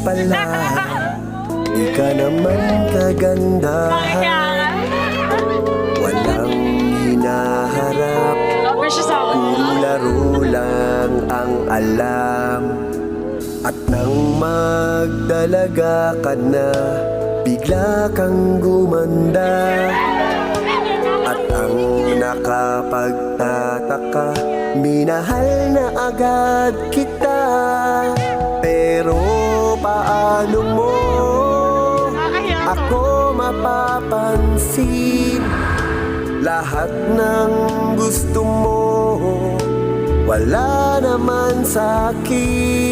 pala, di ka naman kagandahan. Walang hinaharap, puro laro lang ang alam. At nang magdalaga ka na, bigla kang gumanda. At ang nakapagtataka, minahal na agad kita. Pero paano mo ako mapapansin? Lahat ng gusto mo, wala naman sa'kin.